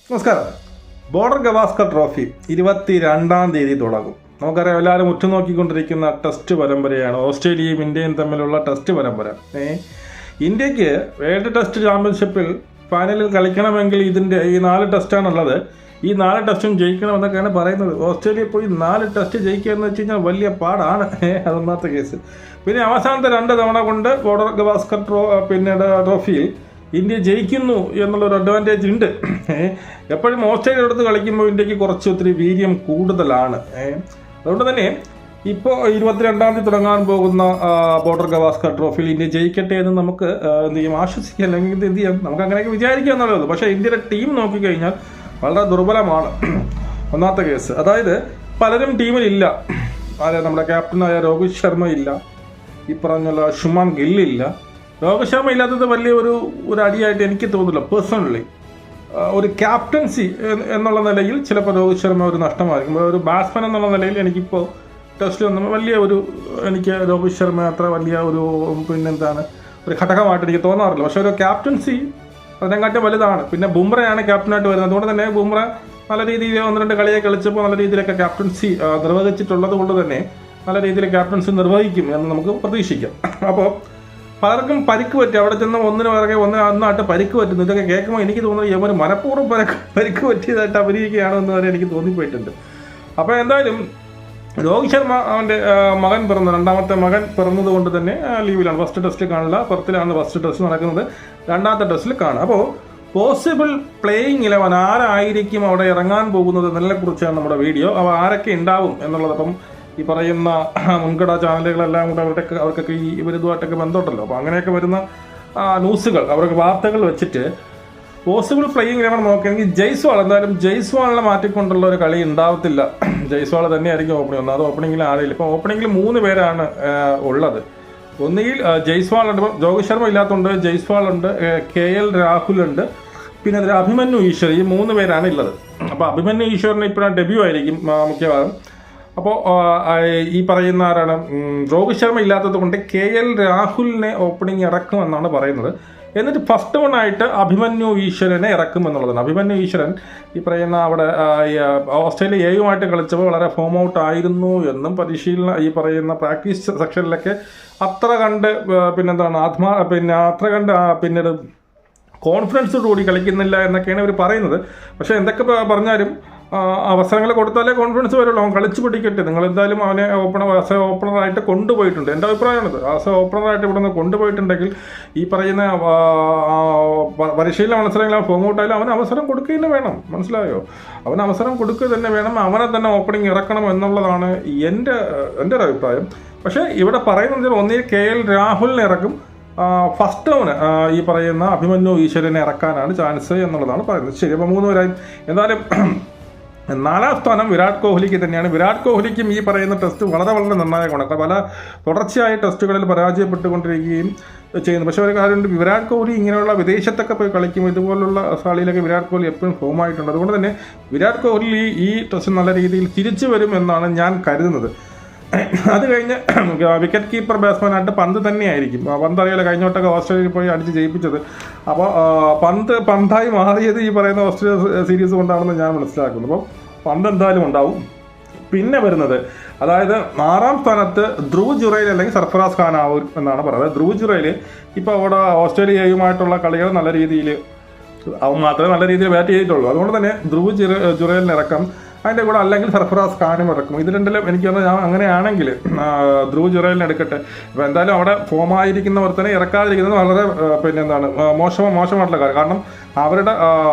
നമസ്കാരം. Border Gavaskar trophy 22-ാം തീയതി തുടങ്ങും. നമുക്കറിയാം, എല്ലാവരും ഉറ്റുനോക്കിക്കൊണ്ടിരിക്കുന്ന ടെസ്റ്റ് പരമ്പരയാണ് ഓസ്ട്രേലിയയും ഇന്ത്യയും തമ്മിലുള്ള ടെസ്റ്റ് പരമ്പര. ഇന്ത്യക്ക് വേൾഡ് ടെസ്റ്റ് ചാമ്പ്യൻഷിപ്പിൽ ഫൈനലിൽ കളിക്കണമെങ്കിൽ ഈ 4 ടെസ്റ്റാണുള്ളത്. ഈ 4 ടെസ്റ്റും ജയിക്കണമെന്നൊക്കെയാണ് പറയുന്നത്. ഓസ്ട്രേലിയ പോയി 4 ടെസ്റ്റ് ജയിക്കുക എന്ന് വെച്ച് കഴിഞ്ഞാൽ വലിയ പാടാണ്. അതൊന്നാമത്തെ കേസ്. പിന്നെ അവസാനത്തെ 2 തവണ കൊണ്ട് ബോർഡർ ഗവാസ്കർ ട്രോഫിയിൽ ഇന്ത്യ ജയിക്കുന്നു എന്നുള്ളൊരു അഡ്വാൻറ്റേജ് ഉണ്ട്. എപ്പോഴും ഓസ്ട്രേലിയ അടുത്ത് കളിക്കുമ്പോൾ ഇന്ത്യക്ക് ഒത്തിരി വീര്യം കൂടുതലാണ്. അതുകൊണ്ട് തന്നെ ഇപ്പോൾ 22-ാം തീയതി തുടങ്ങാൻ പോകുന്ന ബോർഡർ ഗവാസ്കർ ട്രോഫിയിൽ ഇന്ത്യ ജയിക്കട്ടെ എന്ന് നമുക്ക് എന്ത് ചെയ്യും, ആശ്വസിക്കാം. അല്ലെങ്കിൽ എന്ത് ചെയ്യാം, നമുക്ക് അങ്ങനെയൊക്കെ വിചാരിക്കുക എന്നുള്ളത്. പക്ഷേ ഇന്ത്യയുടെ ടീം നോക്കിക്കഴിഞ്ഞാൽ വളരെ ദുർബലമാണ്. ഒന്നാമത്തെ കേസ്. അതായത് പലരും ടീമിലില്ല. നമ്മുടെ ക്യാപ്റ്റനായ രോഹിത് ശർമ്മ ഇല്ല, ഈ പറഞ്ഞുള്ള ശുമാൻ ഗില്ലില്ല. രോഹിത് ശർമ്മ ഇല്ലാത്തത് വലിയ ഒരു അടിയായിട്ട് എനിക്ക് തോന്നില്ല. പേഴ്സണലി ഒരു ക്യാപ്റ്റൻസി എന്നുള്ള നിലയിൽ ചിലപ്പോൾ രോഹിത് ശർമ്മ ഒരു നഷ്ടമായിരിക്കും. ഒരു ബാറ്റ്സ്മാൻ എന്നുള്ള നിലയിൽ എനിക്കിപ്പോൾ ടെസ്റ്റിൽ ഒന്നും എനിക്ക് രോഹിത് ശർമ്മ അത്ര വലിയ ഒരു ഘടകമായിട്ട് എനിക്ക് തോന്നാറില്ല. പക്ഷേ ഒരു ക്യാപ്റ്റൻസി അതിനെക്കാട്ടും വലുതാണ്. പിന്നെ ബുംറയാണ് ക്യാപ്റ്റനായിട്ട് വരുന്നത്. അതുകൊണ്ട് തന്നെ ബുംറ നല്ല രീതിയിൽ 1-2 കളിയെ കളിച്ചപ്പോൾ നല്ല രീതിയിലൊക്കെ ക്യാപ്റ്റൻസി നിർവഹിച്ചിട്ടുള്ളത് കൊണ്ട് തന്നെ നല്ല രീതിയിൽ ക്യാപ്റ്റൻസി നിർവഹിക്കും എന്ന് നമുക്ക് പ്രതീക്ഷിക്കാം. അപ്പോൾ പലർക്കും പരിക്ക് പറ്റി, അവിടെ ചെന്ന് ഒന്നായിട്ട് പരിക്ക് പറ്റുന്നു. ഇതൊക്കെ കേൾക്കുമ്പോൾ എനിക്ക് തോന്നുന്നത് ഇവർ മനഃപൂർവ്വം പരിക്ക് പറ്റിയതായിട്ട് അഭിനയിക്കുകയാണോ എന്ന് വരെ എനിക്ക് തോന്നിപ്പോയിട്ടുണ്ട്. അപ്പോൾ എന്തായാലും രോഹിത് ശർമ്മ അവൻ്റെ മകൻ പിറന്നു, 2ാമത്തെ മകൻ പിറന്നത് കൊണ്ട് തന്നെ ലീവിലാണ്. ഫസ്റ്റ് ടെസ്റ്റ് കാണില്ല, പെർത്തിലാണ് ഫസ്റ്റ് ടെസ്റ്റ് നടക്കുന്നത്. 2ാമത്തെ ടെസ്റ്റിൽ കാണും. അപ്പോൾ പോസിബിൾ പ്ലേയിങ് 11 ആരായിരിക്കും അവിടെ ഇറങ്ങാൻ പോകുന്നത് എന്നതിനെക്കുറിച്ചാണ് നമ്മുടെ വീഡിയോ. അപ്പോൾ ആരൊക്കെ ഉണ്ടാവും എന്നുള്ളത്. അപ്പം ഈ പറയുന്ന മുൻകിട ചാനലുകളെല്ലാം കൂടെ അവർക്കൊക്കെ ഇവരിതുമായിട്ടൊക്കെ ബന്ധമുണ്ടല്ലോ. അപ്പോൾ അങ്ങനെയൊക്കെ വരുന്ന ന്യൂസുകൾ, അവർക്ക് വാർത്തകൾ വെച്ചിട്ട് പോസിബിൾ പ്ലേയിങ് 11 നോക്കുകയാണെങ്കിൽ ജയ്സ്വാളിനെ മാറ്റിക്കൊണ്ടുള്ള ഒരു കളി ഉണ്ടാവത്തില്ല. ജയ്സ്വാൾ തന്നെയായിരിക്കും ഓപ്പണിംഗ്. ഒന്നാമത് ഓപ്പണിംഗിൽ ആളില്ല. ഇപ്പോൾ ഓപ്പണിംഗിൽ 3 പേരാണ് ഉള്ളത്. ഒന്നുകിൽ ജയ്സ്വാൾ ഉണ്ട്, രോഹിത് ശർമ്മ ഇല്ലാത്തതുണ്ട്, ജയ്സ്വാൾ ഉണ്ട്, KL രാഹുൽ ഉണ്ട്, പിന്നെ അതിൽ അഭിമന്യു ഈശ്വർ. ഈ 3 പേരാണ് ഉള്ളത്. അപ്പോൾ അഭിമന്യു ഈശ്വറിന് ഇപ്പോഴാണ് ഡെബ്യൂ ആയിരിക്കും മിക്കവാറും. അപ്പോൾ ഈ പറയുന്ന ആരാണ്, രോഹിത് ശർമ്മ ഇല്ലാത്തത് കൊണ്ട് KL രാഹുലിനെ ഓപ്പണിംഗ് ഇറക്കുമെന്നാണ് പറയുന്നത്. എന്നിട്ട് ഫസ്റ്റ് വണ്ണായിട്ട് അഭിമന്യു ഈശ്വരനെ ഇറക്കും എന്നുള്ളതാണ്. അഭിമന്യു ഈശ്വരൻ ഈ പറയുന്ന അവിടെ ഓസ്ട്രേലിയ എയുമായിട്ട് കളിച്ചപ്പോൾ വളരെ ഫോം ഔട്ട് ആയിരുന്നു എന്നും ഈ പറയുന്ന പ്രാക്ടീസ് സെക്ഷനിലൊക്കെ അത്ര കണ്ട് പിന്നീട് കോൺഫിഡൻസോടുകൂടി കളിക്കുന്നില്ല എന്നൊക്കെയാണ് ഇവർ പറയുന്നത്. പക്ഷേ എന്തൊക്കെ പറഞ്ഞാലും അവസരങ്ങൾ കൊടുത്താലേ കോൺഫിഡൻസ് വരുള്ളൂ. അവൻ കളിച്ചു പിടിക്കട്ടെ. നിങ്ങൾ എന്തായാലും അവനെ ഓപ്പണറായിട്ട് കൊണ്ടുപോയിട്ടുണ്ട്. എൻ്റെ അഭിപ്രായമാണിത്. ഓപ്പണറായിട്ട് ഇവിടെ നിന്ന് കൊണ്ടുപോയിട്ടുണ്ടെങ്കിൽ ഈ പറയുന്ന പരിശീലന മത്സരങ്ങൾ ഫോം ഔട്ടായാലും അവന് അവസരം കൊടുക്കുക തന്നെ വേണം. മനസ്സിലായോ? അവന് അവസരം കൊടുക്കുക തന്നെ വേണം. അവനെ തന്നെ ഓപ്പണിംഗ് ഇറക്കണം എന്നുള്ളതാണ് എൻ്റെ ഒരു അഭിപ്രായം. പക്ഷേ ഇവിടെ പറയുന്നത് ഒന്നിൽ KL രാഹുലിനെ ഇറക്കും, ഫസ്റ്റ് അവന് ഈ പറയുന്ന അഭിമന്യു ഈശ്വരനെ ഇറക്കാനാണ് ചാൻസ് എന്നുള്ളതാണ് പറയുന്നത്. ശരി, അപ്പോൾ 3 പേരായി. എന്തായാലും 4ാം സ്ഥാനം വിരാട് കോഹ്ലിക്ക് തന്നെയാണ്. വിരാട് കോഹ്ലിക്കും ഈ പറയുന്ന ടെസ്റ്റ് വളരെ നിർണായകമാണ്. പല തുടർച്ചയായ ടെസ്റ്റുകളിൽ പരാജയപ്പെട്ടുകൊണ്ടിരിക്കുകയും ചെയ്യുന്നു. പക്ഷേ ഒരു കാര്യമുണ്ട്, വിരാട് കോഹ്ലി ഇങ്ങനെയുള്ള വിദേശത്തൊക്കെ പോയി കളിക്കുമ്പോൾ ഇതുപോലുള്ള കളിയിലൊക്കെ വിരാട് കോഹ്ലി എപ്പോഴും ഫോമായിട്ടുണ്ട്. അതുകൊണ്ട് തന്നെ വിരാട് കോഹ്ലി ഈ ടെസ്റ്റ് നല്ല രീതിയിൽ തിരിച്ചു വരും എന്നാണ് ഞാൻ കരുതുന്നത്. അത് കഴിഞ്ഞ് വിക്കറ്റ് കീപ്പർ ബാറ്റ്സ്മാനായിട്ട് പന്ത് തന്നെയായിരിക്കും. പന്ത് അറിയാലോ, കഴിഞ്ഞോട്ടൊക്കെ ഓസ്ട്രേലിയയിൽ പോയി അടിച്ച് ജയിപ്പിച്ചത്. അപ്പോൾ പന്തായി മാറിയത് ഈ പറയുന്ന ഓസ്ട്രേലിയ സീരീസ് കൊണ്ടാണെന്ന് ഞാൻ മനസ്സിലാക്കുന്നു. അപ്പോൾ പന്ത് എന്തായാലും ഉണ്ടാവും. പിന്നെ വരുന്നത്, അതായത് 6ാം സ്ഥാനത്ത് ധ്രുവ് ജുറൈൽ അല്ലെങ്കിൽ സർഫറാസ് ഖാൻ ആവും എന്നാണ് പറയുന്നത്. ധ്രുവ് ജുറൈൽ ഇപ്പോൾ അവിടെ ഓസ്ട്രേലിയയുമായിട്ടുള്ള കളികൾ നല്ല രീതിയിൽ അവൻ മാത്രമേ നല്ല രീതിയിൽ ബാറ്റ് ചെയ്തിട്ടുള്ളൂ. അതുകൊണ്ട് തന്നെ ധ്രുവ് ജുറൈലിന് ഇറക്കാം. അതിൻ്റെ കൂടെ അല്ലെങ്കിൽ സർഫറാസ് ഖാനും ഇറക്കും. ഇത് രണ്ടിലും എനിക്ക് തോന്നുന്നത് അങ്ങനെയാണെങ്കിൽ ധ്രുവ് ജുറൈലിനെ എടുക്കട്ടെ. അപ്പോൾ എന്തായാലും അവിടെ ഫോമായിരിക്കുന്നവർ തന്നെ ഇറക്കാതിരിക്കുന്നത് വളരെ മോശമായിട്ടുള്ള കാര്യം. കാരണം അവരുടെ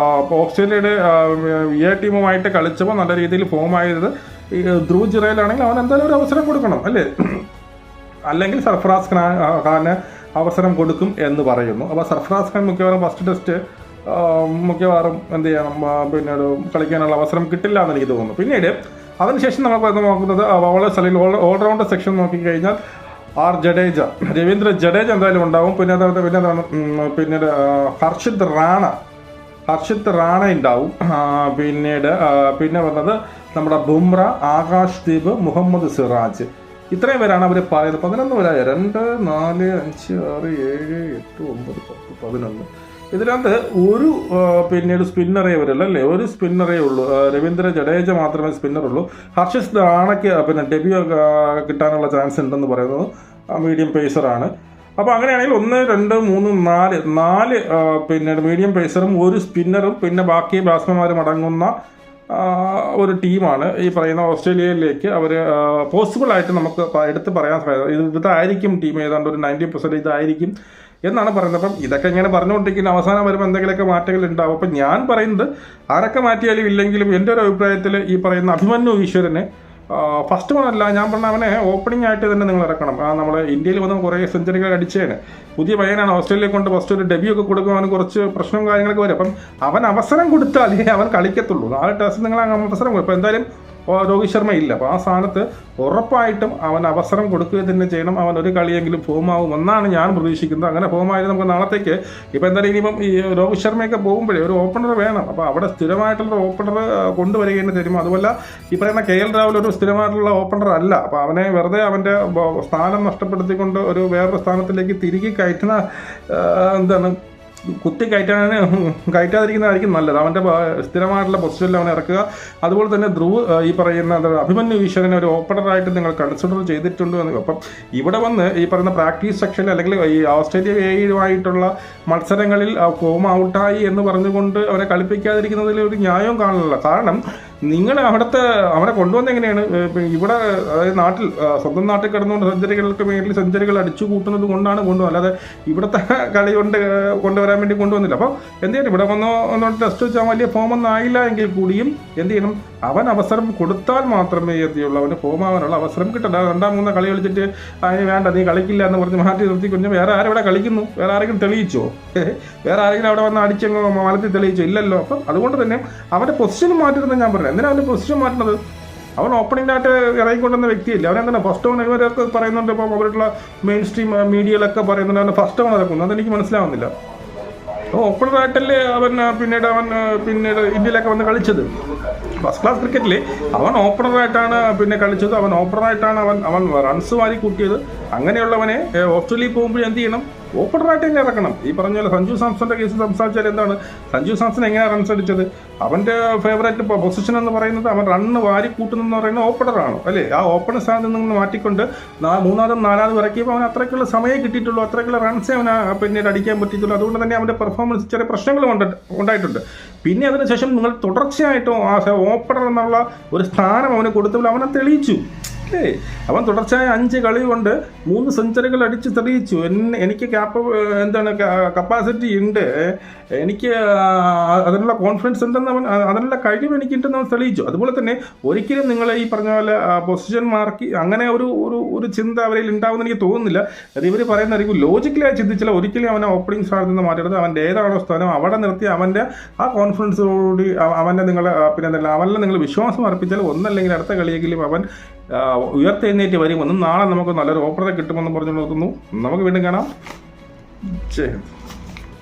ഓസ്ട്രേലിയയുടെ ടീമുമായിട്ട് കളിച്ചപ്പോൾ നല്ല രീതിയിൽ ഫോമായത് ഈ ധ്രുവ് ജുറൈലാണെങ്കിൽ അവൻ എന്തായാലും ഒരു അവസരം കൊടുക്കണം, അല്ലേ? അല്ലെങ്കിൽ സർഫറാസ് ഖാന് അവസരം കൊടുക്കും എന്ന് പറയുന്നു. അപ്പോൾ സർഫറാസ് ഖാൻ മിക്കവാറും ഫസ്റ്റ് ടെസ്റ്റ് എന്ത് ചെയ്യണം, പിന്നീട് കളിക്കാനുള്ള അവസരം കിട്ടില്ല എന്ന് എനിക്ക് തോന്നുന്നു. പിന്നീട് അതിനുശേഷം നമുക്ക് നോക്കുന്നത് വളരെ ഓൾറൗണ്ടർ സെക്ഷൻ നോക്കിക്കഴിഞ്ഞാൽ ജഡേജ, രവീന്ദ്ര ജഡേജ എന്തായാലും ഉണ്ടാവും. പിന്നീട് ഹർഷിത് റാണ ഉണ്ടാവും. പിന്നെ വന്നത് നമ്മുടെ ബുംറ, ആകാശ് ദീപ്, മുഹമ്മദ് സിറാജ്. ഇത്രയും പേരാണ് അവർ പറയുന്നത്. 11 പേരായ 2, 4, 5, 6, 7, 8, 9, 10, 11 ഇതിനകത്ത് ഒരു പിന്നീട് സ്പിന്നറേ വരുള്ളൂ അല്ലേ, ഒരു സ്പിന്നറേ ഉള്ളൂ. രവീന്ദ്ര ജഡേജ മാത്രമേ സ്പിന്നറുള്ളൂ. ഹർഷിത് റാണയ്ക്ക് പിന്നെ ഡെബ്യൂ കിട്ടാനുള്ള ചാൻസ് ഉണ്ടെന്ന് പറയുന്നത് മീഡിയം പേസറാണ്. അപ്പോൾ അങ്ങനെയാണെങ്കിൽ 1, 2, 3, 4 പിന്നെ മീഡിയം പേസറും ഒരു സ്പിന്നറും പിന്നെ ബാക്കി ബാറ്റ്സ്മാൻമാരും അടങ്ങുന്ന ഒരു ടീമാണ് ഈ പറയുന്ന ഓസ്ട്രേലിയയിലേക്ക് അവർ പോസിബിളായിട്ട് നമുക്ക് എടുത്ത് പറയാൻ സാധിക്കും. ഇതായിരിക്കും ടീം, ഏതാണ്ട് ഒരു 90% ഇതായിരിക്കും എന്നാണ് പറയുന്നത്. അപ്പം ഇതൊക്കെ ഇങ്ങനെ പറഞ്ഞുകൊണ്ടിരിക്കുന്ന അവസാനം വരുമ്പോൾ എന്തെങ്കിലുമൊക്കെ മാറ്റങ്ങൾ ഉണ്ടാവും. അപ്പം ഞാൻ പറയുന്നത് ആരൊക്കെ മാറ്റിയാലും ഇല്ലെങ്കിലും എൻ്റെ ഒരു അഭിപ്രായത്തിൽ ഈ പറയുന്ന അഭിമന്യു ഈശ്വരനെ ഫസ്റ്റ് വണ്ണല്ല, ഞാൻ പറഞ്ഞ അവനെ ഓപ്പണിംഗ് ആയിട്ട് തന്നെ നിങ്ങൾ ഇറക്കണം. നമ്മൾ ഇന്ത്യയിൽ വന്ന് കുറേ സെഞ്ചുറികൾ അടിച്ചേന്, പുതിയ പയ്യനാണ്, ഓസ്ട്രേലിയയെ കൊണ്ട് ഫസ്റ്റ് ഒരു ഡെബ്യൂ ഒക്കെ കൊടുക്കും, അവന് കുറച്ച് പ്രശ്നവും കാര്യങ്ങളൊക്കെ വരും. അപ്പം അവൻ അവസരം കൊടുത്താലേ അവൻ കളിക്കത്തുള്ളൂ. 4 ടെസ്റ്റ് നിങ്ങൾ അവസരം കൊടുക്കും. അപ്പോൾ എന്തായാലും രോഹിത് ശർമ്മ ഇല്ല. അപ്പോൾ ആ സ്ഥാനത്ത് ഉറപ്പായിട്ടും അവൻ അവസരം കൊടുക്കുക തന്നെ ചെയ്യണം. അവൻ ഒരു കളിയെങ്കിലും ഫോമാവുമെന്നാണ് ഞാൻ പ്രതീക്ഷിക്കുന്നത്. അങ്ങനെ ഫോമായത് നമുക്ക് നാളത്തേക്ക് ഇപ്പോൾ എന്തായാലും ഇനിയിപ്പം ഈ രോഹിത് ശർമ്മയൊക്കെ പോകുമ്പോഴേ ഒരു ഓപ്പണർ വേണം. അപ്പോൾ അവിടെ സ്ഥിരമായിട്ടുള്ള ഓപ്പണർ കൊണ്ടുവരികയെന്ന് തരും. അതുപോലെ ഈ പറയുന്ന KL രാഹുൽ ഒരു സ്ഥിരമായിട്ടുള്ള ഓപ്പണർ അല്ല. അപ്പോൾ അവനെ വെറുതെ അവൻ്റെ സ്ഥാനം നഷ്ടപ്പെടുത്തിക്കൊണ്ട് ഒരു വേറൊരു സ്ഥാനത്തിലേക്ക് തിരികെ കയറ്റുന്ന കുത്തി കയറ്റാതിരിക്കുന്നതായിരിക്കും നല്ലത്. അവൻ്റെ സ്ഥിരമായിട്ടുള്ള പൊസിഷനിൽ അവനെ ഇറക്കുക. അതുപോലെ തന്നെ ധ്രുവ് ഈ പറയുന്ന അഭിമന്യു ഈശ്വരനെ ഒരു ഓപ്പണറായിട്ട് നിങ്ങൾ കൺസിഡർ ചെയ്തിട്ടുണ്ട് എന്ന്. അപ്പം ഇവിടെ വന്ന് ഈ പറയുന്ന പ്രാക്ടീസ് സെക്ഷനിൽ അല്ലെങ്കിൽ ഈ ഓസ്ട്രേലിയയുമായിട്ടുള്ള മത്സരങ്ങളിൽ ഫോം ഔട്ടായി എന്ന് പറഞ്ഞുകൊണ്ട് അവനെ കളിപ്പിക്കാതിരിക്കുന്നതിൽ ഒരു ന്യായവും കാണില്ല. കാരണം നിങ്ങൾ അവനെ കൊണ്ടുവന്ന എങ്ങനെയാണ്? ഇവിടെ അതായത് നാട്ടിൽ സ്വന്തം നാട്ടിൽ കിടന്നുകൊണ്ട് സെഞ്ചുറികൾക്ക് വേണ്ടി സെഞ്ചുറികൾ അടിച്ചു കൂട്ടുന്നത് കൊണ്ടാണ് കൊണ്ടുവന്നത്, അല്ലാതെ ഇവിടുത്തെ കളി കൊണ്ട് കൊണ്ടുവരാൻ വേണ്ടി കൊണ്ടുവന്നില്ല. അപ്പോൾ എന്ത് ചെയ്യണം, ഇവിടെ ഒന്നോട്ട് ടെസ്റ്റ് വെച്ചാൽ വലിയ ഫോമൊന്നും ആയില്ല എങ്കിൽ കൂടിയും എന്ത് ചെയ്യണം, അവൻ അവസരം കൊടുത്താൽ മാത്രമേ എത്തിയുള്ളൂ. അവന് ഫോമാവാനുള്ള അവസരം കിട്ടണ്ട. 2-3 കളി കളിച്ചിട്ട് അതിന് വേണ്ട നീ കളിക്കില്ല എന്ന് പറഞ്ഞ് മാറ്റി നിർത്തി കുഞ്ഞ് വേറെ ആരും ഇവിടെ കളിക്കുന്നു, വേറെ ആരെങ്കിലും തെളിയിച്ചോ? വേറെ ആരെങ്കിലും അവിടെ വന്ന് അടിച്ചങ്ങോ മലത്തിൽ തെളിയിച്ചോ? ഇല്ലല്ലോ. അപ്പം അതുകൊണ്ട് തന്നെ അവൻ്റെ പൊസിഷൻ മാറ്റുന്നത് ഞാൻ പറഞ്ഞു. എന്തിനാണ് അവൻ്റെ പൊസിഷൻ മാറ്റുന്നത്? അവൻ ഓപ്പണിംഗായിട്ട് ഇറങ്ങിക്കൊണ്ടുവന്ന വ്യക്തിയില്ല. അവനെന്താണ് ഫസ്റ്റ് ഓൺ ഇവരൊക്കെ പറയുന്നുണ്ട്. ഇപ്പം അവരുടെ മെയിൻ സ്ട്രീം മീഡിയയിലൊക്കെ പറയുന്നുണ്ട് അവൻ ഫസ്റ്റ് ഓൺ ഇറക്കുന്നു. അതെനിക്ക് മനസ്സിലാവുന്നില്ല. ഓപ്പണറായിട്ടല്ലേ അവൻ പിന്നീട് ഇന്ത്യയിലൊക്കെ വന്ന് കളിച്ചത്. ഫസ്റ്റ് ക്ലാസ് ക്രിക്കറ്റിൽ അവൻ ഓപ്പണറായിട്ടാണ് പിന്നെ കളിച്ചത്. അവൻ ഓപ്പണറായിട്ടാണ് അവൻ റൺസ് വാരി കൂട്ടിയത്. അങ്ങനെയുള്ളവനെ ഓസ്ട്രേലിയയിൽ പോകുമ്പോൾ എന്ത് ചെയ്യണം, ഓപ്പണറായിട്ട് തന്നെ ഇറക്കണം. ഈ പറഞ്ഞ പോലെ സഞ്ജു സാംസന്റെ കേസ് സംസാരിച്ചാൽ എന്താണ്, സഞ്ജു സാംസൺ എങ്ങനെയാണ് റൺസ് അടിച്ചത്? അവൻ്റെ ഫേവറേറ്റ് പൊസിഷൻ എന്ന് പറയുന്നത് അവൻ റണ്ണ് വാരി കൂട്ടുന്നെന്ന് പറയുന്ന ഓപ്പണറാണ് അല്ലേ. ആ ഓപ്പണർ സ്ഥാനത്ത് നിന്ന് മാറ്റിക്കൊണ്ട് 3-ാമതും 4-ാമതും ഇറക്കിയപ്പോൾ അവൻ അത്രയ്ക്കുള്ള സമയം കിട്ടിയിട്ടുള്ളൂ, അത്രയ്ക്കുള്ള റൺസേ അവന് പിന്നീട് അടിക്കാൻ പറ്റിയിട്ടുള്ളൂ. അതുകൊണ്ട് തന്നെ അവൻ്റെ പെർഫോമൻസ് ചെറിയ പ്രശ്നങ്ങളും ഉണ്ടായിട്ടുണ്ട്. പിന്നെ അതിനുശേഷം നിങ്ങൾ തുടർച്ചയായിട്ടും ആ ഓപ്പണർ എന്നുള്ള ഒരു സ്ഥാനം അവന് കൊടുത്തപ്പോൾ അവനെ തെളിയിച്ചു. അവൻ തുടർച്ചയായ 5 കളി കൊണ്ട് 3 സെഞ്ചുറികൾ അടിച്ച് തെളിയിച്ചു. എനിക്ക് കപ്പാസിറ്റി ഉണ്ട്, എനിക്ക് അതിനുള്ള കോൺഫിഡൻസ് ഉണ്ടെന്ന് അവൻ, അതിനുള്ള കഴിവ് എനിക്കുണ്ടെന്ന് അവൻ തെളിയിച്ചു. അതുപോലെ തന്നെ ഒരിക്കലും നിങ്ങൾ ഈ പറഞ്ഞ പോലെ പൊസിഷൻ മാർക്ക് അങ്ങനെ ഒരു ചിന്ത അവരിൽ ഉണ്ടാവുമെന്ന് എനിക്ക് തോന്നുന്നില്ല. അത് ഇവർ പറയുന്നതായിരിക്കും ലോജിക്കലായി ചിന്തിച്ചില്ല. ഒരിക്കലും അവനെ ഓപ്പണിംഗ് സ്ഥാനത്ത് നിന്ന് മാറ്റരുത്. അവൻ്റെ ഏതാണോ സ്ഥാനം അവിടെ നിർത്തി അവൻ്റെ ആ കോൺഫിഡൻസോടുകൂടി അവൻ്റെ അവനെ നിങ്ങൾ വിശ്വാസം അർപ്പിച്ചാൽ ഒന്നല്ലെങ്കിൽ അടുത്ത കളിയെങ്കിലും അവൻ ഉയർത്തെഴുന്നേറ്റ് വരുമെന്നും നാളെ നമുക്ക് നല്ലൊരു ഓപ്പണറെ കിട്ടുമെന്നും പറഞ്ഞു നോക്കുന്നു. നമുക്ക് വീണ്ടും കാണാം. ജയ് ഹിന്ദ്.